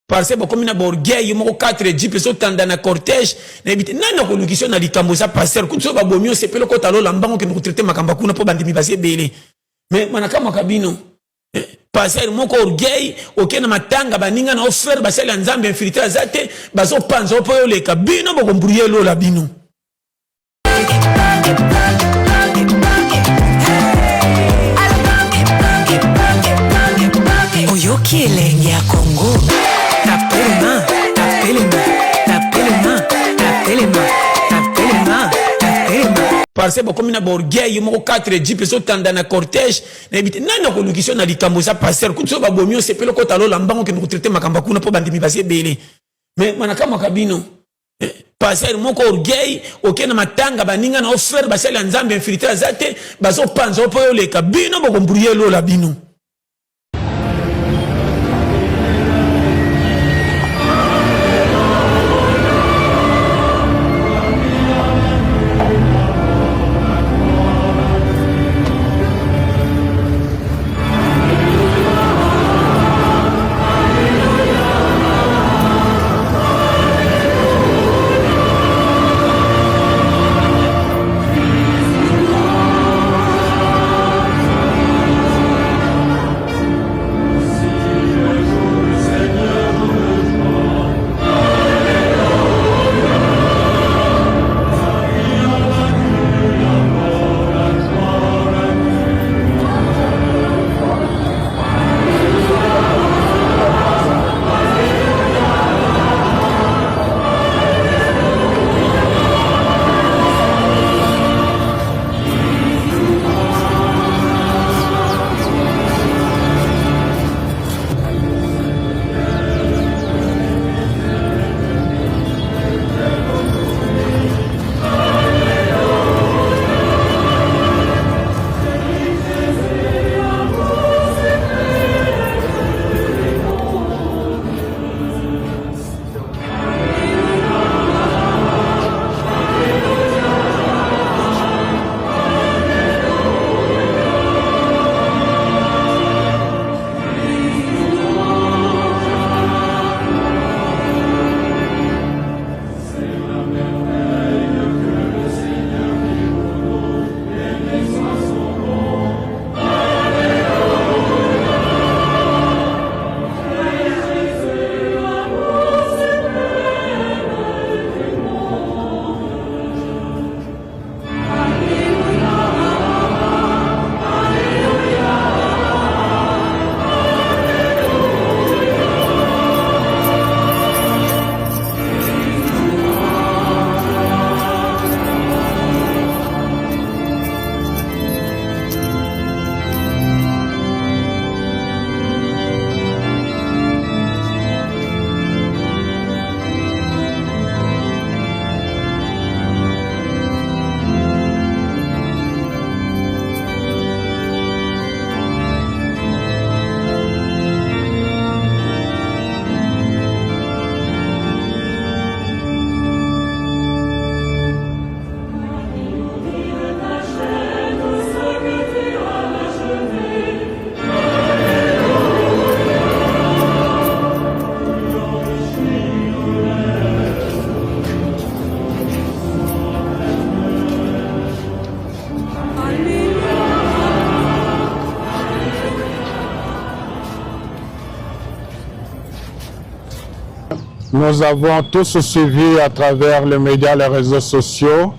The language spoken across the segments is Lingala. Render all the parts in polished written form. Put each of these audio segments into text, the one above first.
parce que comme na borgueil moko 4 jeep so tanda na cortège na ebite nana ko lukisio na likambo za passer kutso ba bomio sepelo ko talo lambango ke ko traiter makamba kuna po bandimi base belé mais manaka makabino passer moko orgueil okena matanga baninga na offre basala nzambe infiltré zate bazo panzo po yo le kabino boko mburielo la bino Oyoki elenge ya Congo. Tapelema, tapelema, tapelema, tapelema, tapelema, tapelema. parce que comme na borgueil moko 4 jeep so tanda na cortège na ebite nana ko lukisio na likambo za passer kutso ba bomio sepelo ko talo lambango ke ko traiter makamba kuna po bandimi base belé mais manaka makabino passer moko orgueil okena matanga baninga na offre basala nzambe infiltré zate bazo panzo po yo le kabino boko mburielo la bino. Nous avons tous suivi à travers les médias, les réseaux sociaux,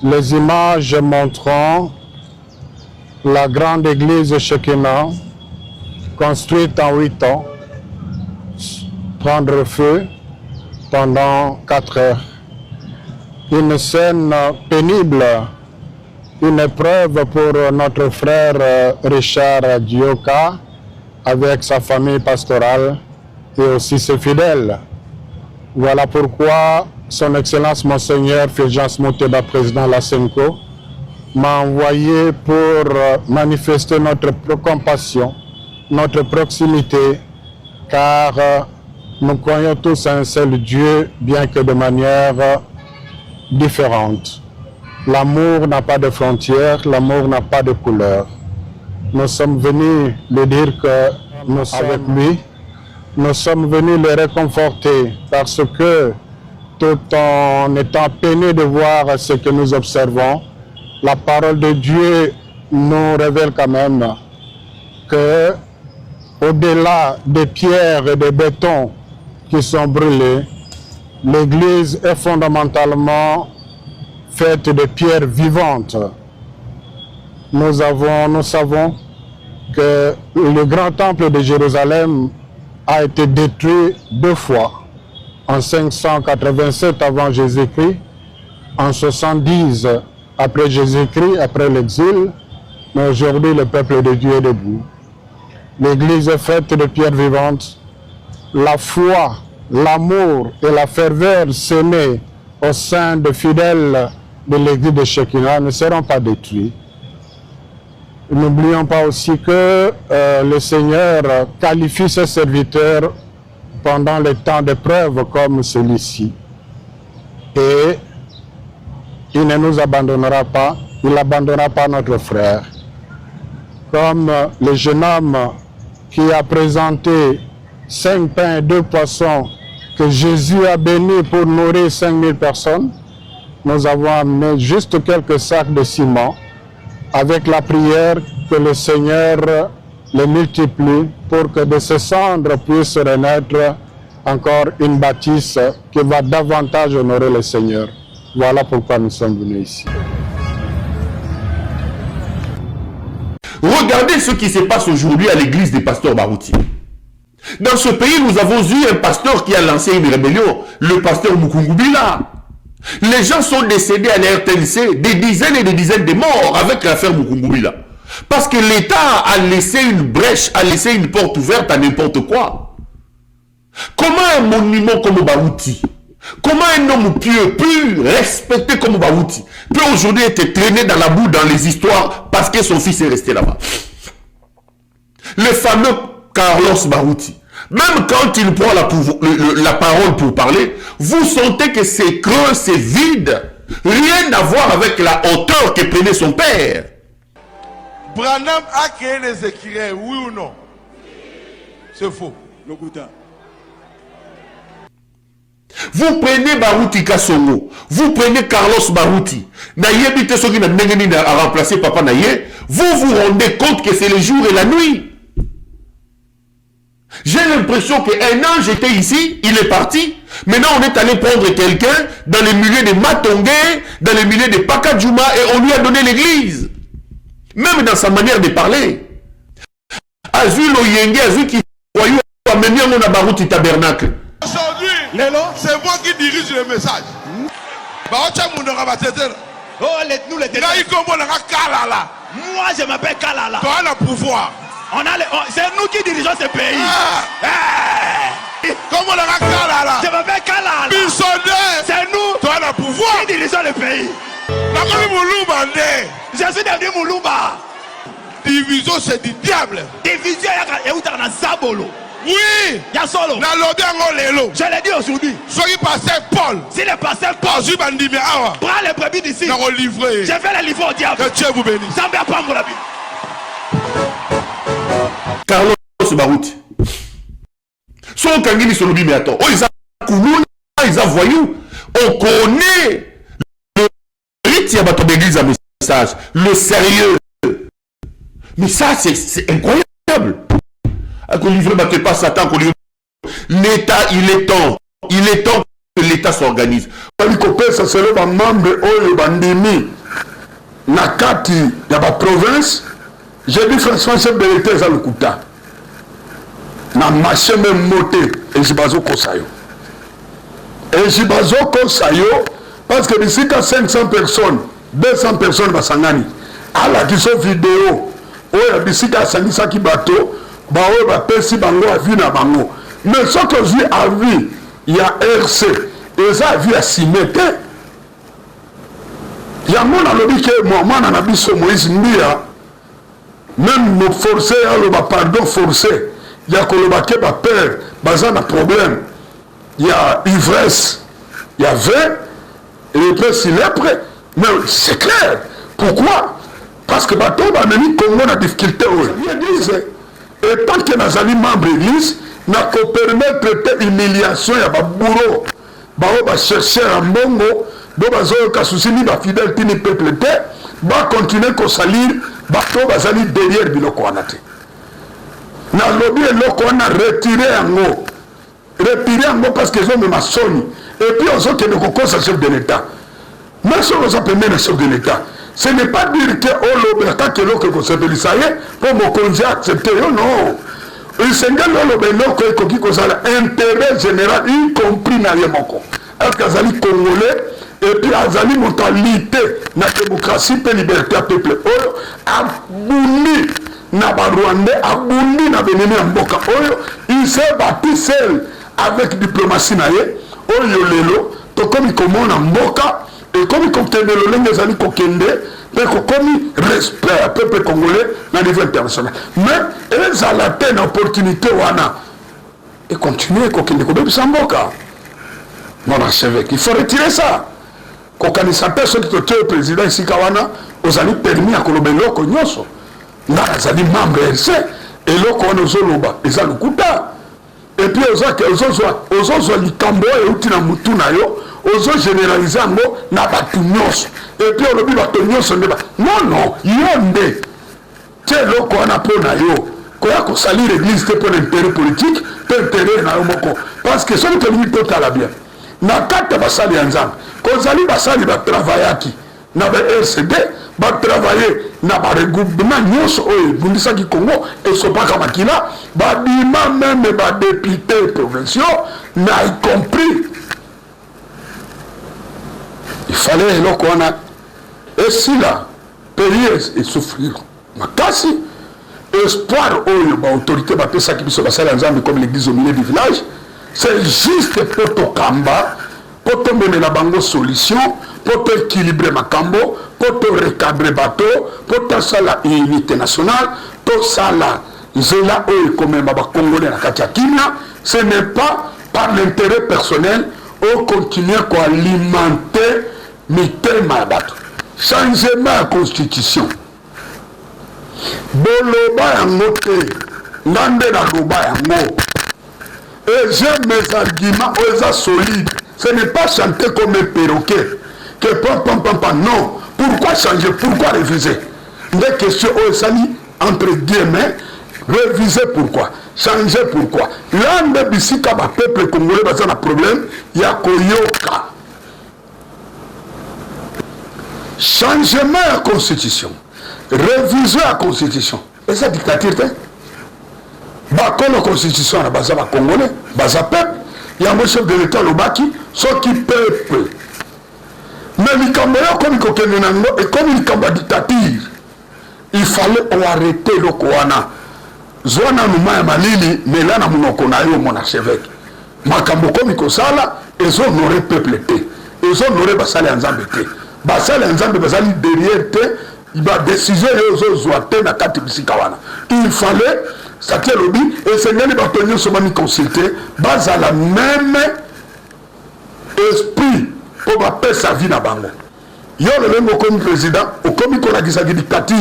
les images montrant la grande église Shekinah, construite en 8 ans, prendre feu pendant 4 heures. Une scène pénible, une épreuve pour notre frère Richard Dioka avec sa famille pastorale et aussi ses fidèles. Voilà pourquoi son Excellence Monseigneur Fulgence Moteba, président de la SENCO, m'a envoyé pour manifester notre compassion, notre proximité, car nous croyons tous à un seul Dieu, bien que de manière différente. L'amour n'a pas de frontières, l'amour n'a pas de couleur. Nous sommes venus lui dire que nous sommes avec lui nous sommes venus les réconforter parce que tout en étant peinés de voir ce que nous observons, la parole de Dieu nous révèle quand même que au-delà des pierres et des bétons qui sont brûlés, l'Église est fondamentalement faite de pierres vivantes. Nous savons que le grand temple de Jérusalem a été détruit 2 fois, en 587 avant Jésus-Christ, en 70 après Jésus-Christ, après l'exil, mais aujourd'hui le peuple de Dieu est debout. L'Église est faite de pierres vivantes. La foi, l'amour et la ferveur semées au sein des fidèles de l'Église de Shekinah ne seront pas détruits. N'oublions pas aussi que le Seigneur qualifie ses serviteurs pendant les temps d'épreuve comme celui-ci. Et il ne nous abandonnera pas, il n'abandonnera pas notre frère. Comme le jeune homme qui a présenté 5 pains et 2 poissons que Jésus a bénis pour nourrir 5000 personnes, nous avons amené juste quelques sacs de ciment avec la prière que le Seigneur les multiplie pour que de ces cendres puisse renaître encore une bâtisse qui va davantage honorer le Seigneur. Voilà pourquoi nous sommes venus ici. Regardez ce qui se passe aujourd'hui à l'église des pasteurs Barouti. Dans ce pays, nous avons eu un pasteur qui a lancé une rébellion, le pasteur Mukungubila. Les gens sont décédés à la RTNC, des dizaines et des dizaines de morts avec l'affaire Mukungubila. Parce que l'État a laissé une brèche, a laissé une porte ouverte à n'importe quoi. Comment un monument comme Barouti, comment un homme pieux, pur, respecté comme Barouti, peut aujourd'hui être traîné dans la boue, dans les histoires, parce que son fils est resté là-bas. Le fameux Carlos Barouti, même quand il prend la parole pour parler, vous sentez que c'est creux, c'est vide, rien à voir avec la hauteur que prenait son père. Branham a créé les écrivains, oui ou non? C'est faux. Vous prenez Barouti Kassongo, vous prenez Carlos Barouti, a remplacé Papa Naye, vous vous rendez compte que c'est le jour et la nuit. J'ai l'impression qu'un ange était ici, il est parti. Maintenant, on est allé prendre quelqu'un dans les milieux de Matongé, dans les milieux de Pakadjouma, et on lui a donné l'église. Même dans sa manière de parler. Azul Oyenge, Azul qui voyou, même on a Barouti Tabernacle. Aujourd'hui, c'est moi qui dirige le message. Moi, je m'appelle Kalala. Tu as le pouvoir. C'est nous qui dirigeons ce pays. Comment on a Kalala? Je m'appelle Kalala. C'est nous tu as le pouvoir qui dirigeons le pays. Je suis devenu Moulumba. Division, c'est du diable. Division, il y a Zabolo. Oui. Il y a solo. Je l'ai dit aujourd'hui. Soyez pasteur Paul. Si le pasteur Paul prend les brebis d'ici, je vais les livrer au diable. Que Dieu vous bénisse. Ça me prendre la vie. Carlos Barouti. Son kangini solobi mais attends. Oh, ils ont koumouna, ils ont voyou. On connaît le rite y a bateau d'église à message. Le sérieux. Mais ça, c'est incroyable. Pas Satan, l'État, il est temps que l'État s'organise. Ça serait un membre de bandimi nakati ya ba province. J'ai dit franchement c'est vérité ça le kuta. Na marché même moté et jibazo kosayo. Et jibazo kosayo parce que d'ici à 500 personnes, 200 personnes basangani. À la question vidéo, oya d'ici à sangisa ki bateau. Baoue va pesi bango a vu na bango. Mais ce que j'ai à vu, il y a RC. Et ça a vu à Simete. Il y a mon ami qui est moi, on a vu ce Moïse Ndia. Même nous forcer, le pardon forcé. Il y a que le baquet va peur, bazan a problème. Il y a ivresse, il y a vin, et le presse il est prêt. Mais c'est clair. Pourquoi? Parce que bateau va venir Congo a difficulté. Et tant que nous sommes membres de l'église, na ko permettre te humiliation ya ba bourreau ba o ba chercher en mbongo bo ba zo ka souci ni ba fidèle tini peuple te ba continuer ko salir ba to ba zali derrière biloko wana te na lobby eloko wana retirer yango parce que zo me masoni et puis on sort que le kokosa chef de l'état mais ça on s'appelle le chef de l'état. Ce n'est pas dire que l'Oberta que l'on peut s'appeler ça y est pour me conduire à accepter. Non. Il s'est dit que l'intérêt général, y compris dans les moko. Est-ce qu'ils allaient congolais et puis ils allaient mentalité, la démocratie et la liberté à peuple. Abouni na Rwandais, abouni na Bénin en Boka. Il s'est battu seul avec diplomatie naie. Oyo lelo, to comme il commande en Boka. Et comme il compte le langue des amis kokende, mais comme respect à peuple congolais dans le niveau international. Mais ils ont la une opportunité wana et continuer kokende kobe samboka. Mon archevêque, il faut retirer ça. Kokani sapé ce qui te président ici kawana, aux amis permis à kolobelo konyoso. Na azali membre RC et loko wana ozoloba, ezali kuta. Et puis aux autres likambo et utina mutu na yo. Ozo généraliser ngo na batu nyonso et puis on obi batu nyonso ndeba non yonde te loko na pona yo ko ya ko salir l'église te pour l'intérêt politique pour intérêt na moko parce que ce que lui tout à la bien na kata basali nzambe ko zali basali ba travaillaki na ba RCD ba travailler na ba regroupement nyonso oyo bundisa ki Congo et so pas comme makila ba bima même ba députés provinciaux na y compris. Il fallait et si là, payer et souffrir. Makasi, espoir où l'autorité va faire ça qui se passe ensemble comme l'église au milieu du village, c'est juste pour Tokamba, pour te mener la bango solution, pour te équilibrer ma cambo, pour te recadrer bateau, pour te faire la unité nationale, pour ça là, zela où comme ma Congolais na Katiakina, ce n'est pas par l'intérêt personnel, on continue à alimenter mitema bato. Changement la constitution. Boloba yango te, ngande na loba yango. Et j'aime mes arguments, ils sont solides. Ce n'est pas chanter comme un perroquet. Que pam, non. Pourquoi changer? Pourquoi réviser? Des questions entre guillemets, réviser pourquoi? Changer pourquoi? L'un bisika ba peuple congolais basa na problème, ya koyoka. Changement à la constitution, réviser la constitution. Et ça dictature, la constitution à base congolais, base peuple, il y a un chef de l'État Lobaki, ce qui peuple. Mais les Camerounais, comme et comme il y a dictature, il fallait arrêter le Kouana. Zwana Nouma Malili, mais là, nous avons mon archevêque. Makambo comme il sala, ils ont honoré peuple. Ils ont honoré Basale Nzambe. Basale Nzambe Basali derrière te, il va décider il fallait, ça tient le but, et c'est les bâtonniers sont consultés, base à la même esprit pour faire sa vie dans Bango. Il y a le même comme président, au comme il a dit sa dictature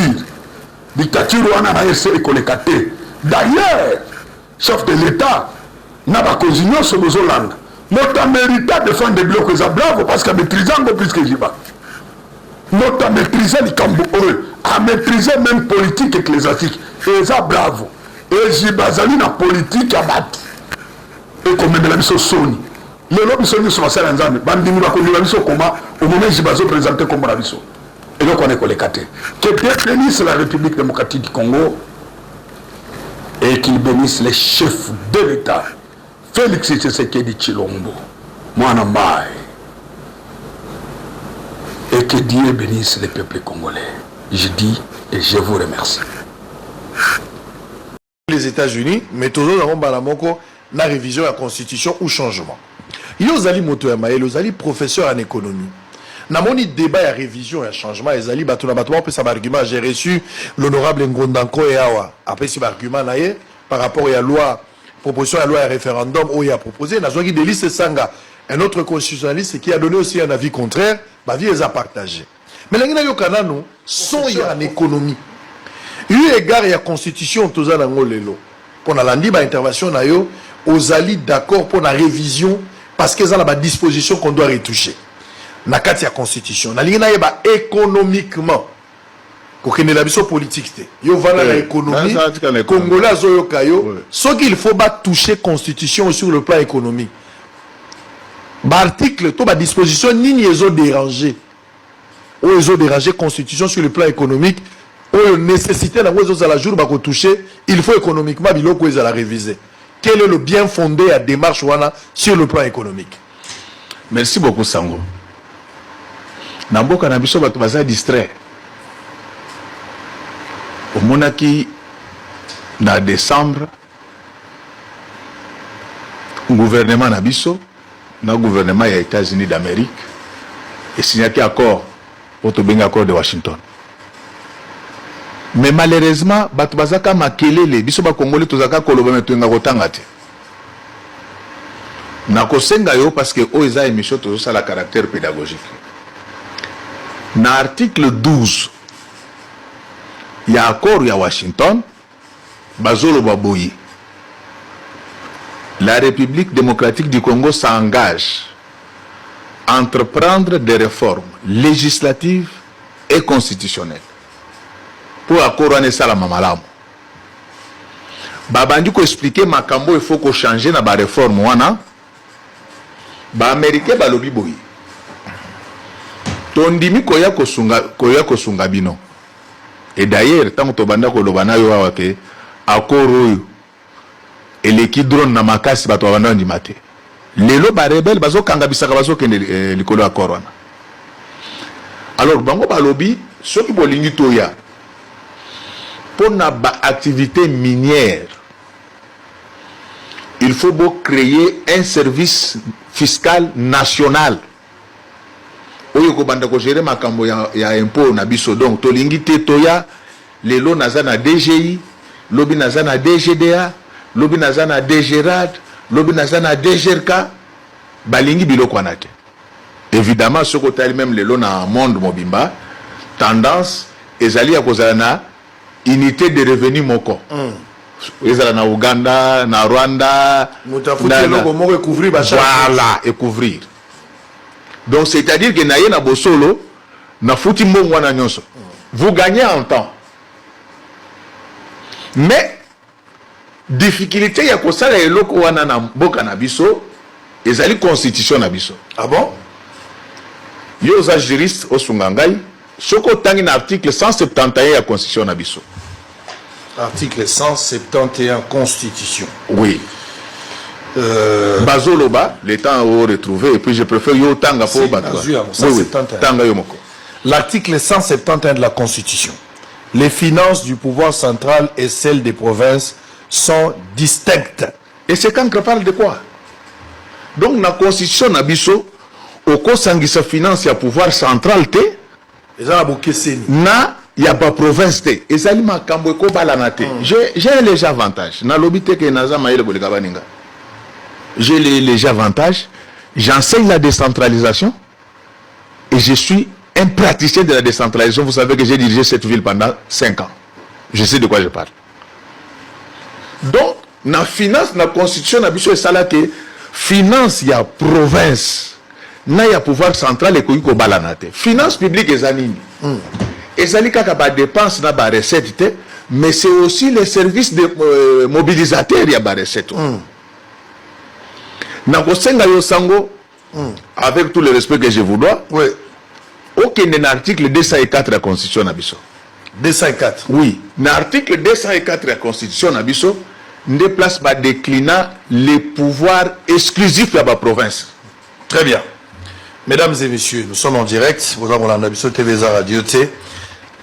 on a essayé de collecter. D'ailleurs, chef de l'État, n'a pas continué sur nos langues. Notre mérite de défendre des blocs, c'est bravo parce qu'à maîtriser un peu plus que j'y vais. Notre maîtriser les cambo, à maîtriser même politique ecclésiastique, et ça bravo. Et j'y basali dans politique à battre. Et comme même la mission Sony. Le lobby Sony sur la salle en Zambie, bandini va conduire la mission comment, au moment où j'y baso présenté comme la mission. Et donc on est collecté. Que Dieu bénisse la République démocratique du Congo et qu'il bénisse les chefs de l'État. Félix Tshisekedi Tshilombo, Mwana Mai. Et que Dieu bénisse les peuples congolais. Je dis et je vous remercie. Les États-Unis, mais toujours dans Balamoko, la révision de la Constitution ou changement. Yozali Moto Yamael, Yozali professeur en économie. Dans mon débat et révision et changement, Yozali Batouna Batouan, après ça argument, j'ai reçu l'honorable Ngondanko et Awa. Après ce argument, par rapport à la loi, proposition à la loi et référendum, où il a proposé, Nazouaki Delis Sanga, un autre constitutionnaliste qui a donné aussi un avis contraire, ma vie les a partagé. Mais les gens nous sont en économie. Eu égard à la constitution, tout ça dans lelo. Pour la intervention, aux alliés d'accord pour la révision parce qu'ils ont la disposition qu'on doit retoucher. Na kati ya constitution. Na lingi na yeba économiquement. Kokene la biso politique te. Yo vala la économie. Congolais azoyo kayo. Ce qu'il faut pas toucher constitution sur le plan économique. Ba article to ba disposition nini ezo déranger. O ezo déranger constitution sur le plan économique. O nécessité na wezo za la jour ba ko toucher, il faut économiquement biloko ezala réviser. Quel est le bien fondé à démarche wana sur le plan économique? Merci beaucoup Sango. Namboka na biso bato baza distrait. Au monaki na décembre gouvernement na biso na gouvernement ya États-Unis d'Amérique et signé accord autobenga accord de Washington. Mais malheureusement bato bazaka makelele biso ba Congolais tozaka koloba metenga kotanga te. Na kosenga yo parce que o eza émission tozo sala caractère pédagogique. Na article 12 il y a accord à Washington bazolo baboyi. La République démocratique du Congo s'engage à entreprendre des réformes législatives et constitutionnelles pour accord à Salama Malamu. Babandi ko expliquer makambo il faut ko changer na ba réforme wana. Ba américain ba lobi boyi. Tondimi koya kosunga bino. Et d'ailleurs, tant que banda ko lobana yo awake accord oyo eleki drone na makasi bato banda ndimate. Lelo ba rebelle bazo kanga bisaka bazo kende likolo accord wana. Alors bango ba lobi soki bolingi toya pour na ba activité minière, il faut créer un service fiscal national. Oyo ko banda ko gérer makambo ya impôt na biso donc to lingi te toya lelo naza na DGI, lobi naza na DGDA, lobi naza na DGRAD, lobi naza na DGRK, balingi biloko wana te. Évidemment ce ko tali même lelo na monde mobimba tendance ezali ya kozala na unité de revenu moko. Ezala na Uganda, na Rwanda, voilà, et couvrir. Donc c'est-à-dire que naye na bosolo na futi mbongo na nyonso. Vous gagnez en temps. Mais difficulté ya kosala eloko wana na mboka na biso ezali constitution na biso. Ah bon? Yo za juriste osungangai soko tangi na article 171 ya constitution na biso. Article 171 constitution. Oui. Bazoloba, le temps au retrouvé, et puis je préfère yo tanga pour battre. L'article 171 de la Constitution. Les finances du pouvoir central et celles des provinces sont distinctes. Et c'est quand on parle de quoi? Donc la Constitution nabiso au kosangi sa finance ya pouvoir central te. Na il y a pas province te. Et ça lima kambo ko balanate. J'ai un léger avantage. Na lobite ke naza maile boleka baninga. J'ai les légers avantages, j'enseigne la décentralisation et je suis un praticien de la décentralisation. Vous savez que j'ai dirigé cette ville pendant 5 ans. Je sais de quoi je parle. Donc, dans la finance, dans la constitution, dans la salate, finance, il y a province, il y a pouvoir central et il y a balanate. Finance publique, il y a des dépenses, il y a des recettes, mais c'est aussi les services de mobilisateurs, il y a des recettes. Avec tout le respect que je vous dois, oui. Aucun article 204 de la Constitution Nabiso. 204? Oui. L'article 204 de la Constitution Nabiso ne place pas déclinant les pouvoirs exclusifs de la province. Très bien. Mesdames et messieurs, nous sommes en direct. Vous avez Nabiso TV Radio T.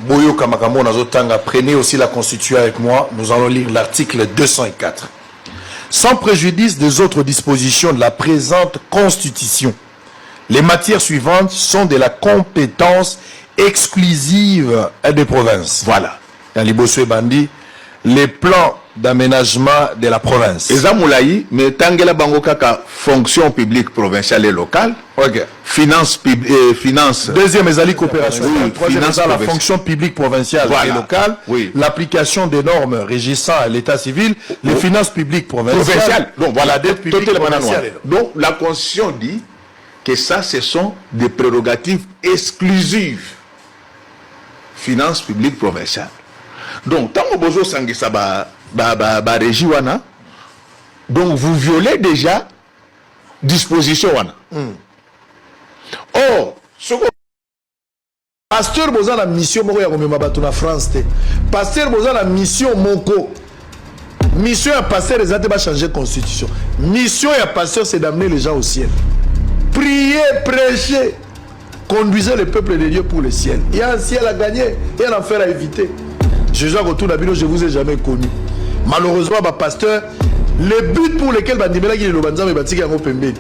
Boyo Kamakamo Nazotanga, prenez aussi la Constitution avec moi. Nous allons lire l'article 204. Sans préjudice des autres dispositions de la présente Constitution, les matières suivantes sont de la compétence exclusive des provinces. Voilà. Dans les Bossoué Bandi, les plans d'aménagement de la province. Eza moulayi, mais tangela bango kaka fonction publique provinciale et locale. Ok. Finance. Deuxième, ezali coopération. Oui, Troisième, finance la provinciale. fonction publique provinciale Voilà. et locale. Oui. L'application des normes régissant l'état civil, les finances publiques provinciales. Donc voilà, la dette publique provinciale. Donc la Constitution dit que ça, ce sont des prérogatives exclusives. Finances publiques provinciales. Donc, tant que vous avez ça, régie wana, donc vous violez déjà disposition wana. Or, ce que Pasteur boza la mission moko ya komema bato na France te. Pasteur boza la mission moko. Mission ya pasteur ezate ba changer constitution. Mission ya pasteur c'est d'amener les gens au ciel. Prier, prêcher, conduisez le peuple de Dieu pour le ciel. Il y a un ciel à gagner, il y a un enfer à éviter. Jésus a retourné à Bino, je vous ai jamais connu. Malheureusement, bah, pasteur, le but pour lequel Bandimela qui est le Banzam et Batika Pembe,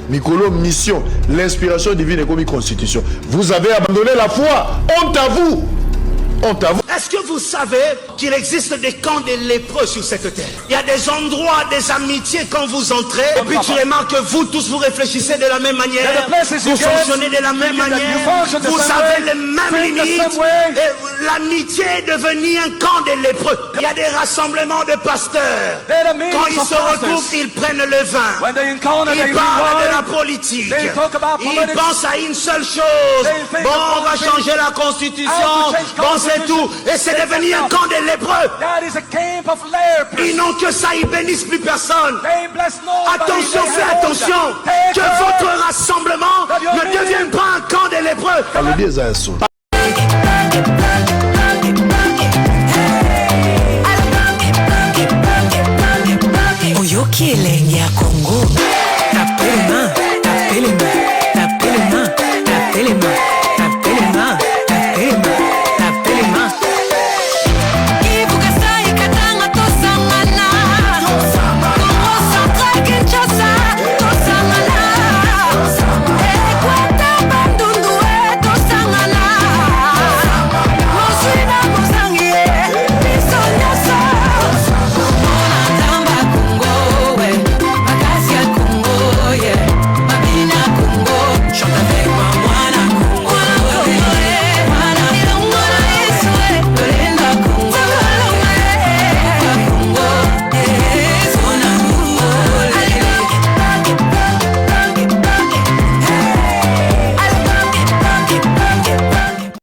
Mikolo, mission, l'inspiration divine et comme constitution. Vous avez abandonné la foi. Honte à vous. Honte à vous. Est-ce que vous savez qu'il existe des camps de lépreux sur cette terre? Il y a des endroits, des amitiés quand vous entrez, et puis tu remarques que vous tous vous réfléchissez de la même manière, vous fonctionnez de la même manière, vous avez les mêmes limites, et l'amitié est devenue un camp de lépreux. Il y a des rassemblements de pasteurs. Quand ils se retrouvent, ils prennent le vin, ils parlent de la politique, ils pensent à une seule chose. Bon, on va changer la constitution, bon, c'est tout. Et c'est devenu un camp de lépreux. Ils n'ont que ça, ils bénissent plus personne. Attention, fais attention. Que votre rassemblement ne devienne pas un camp de lépreux.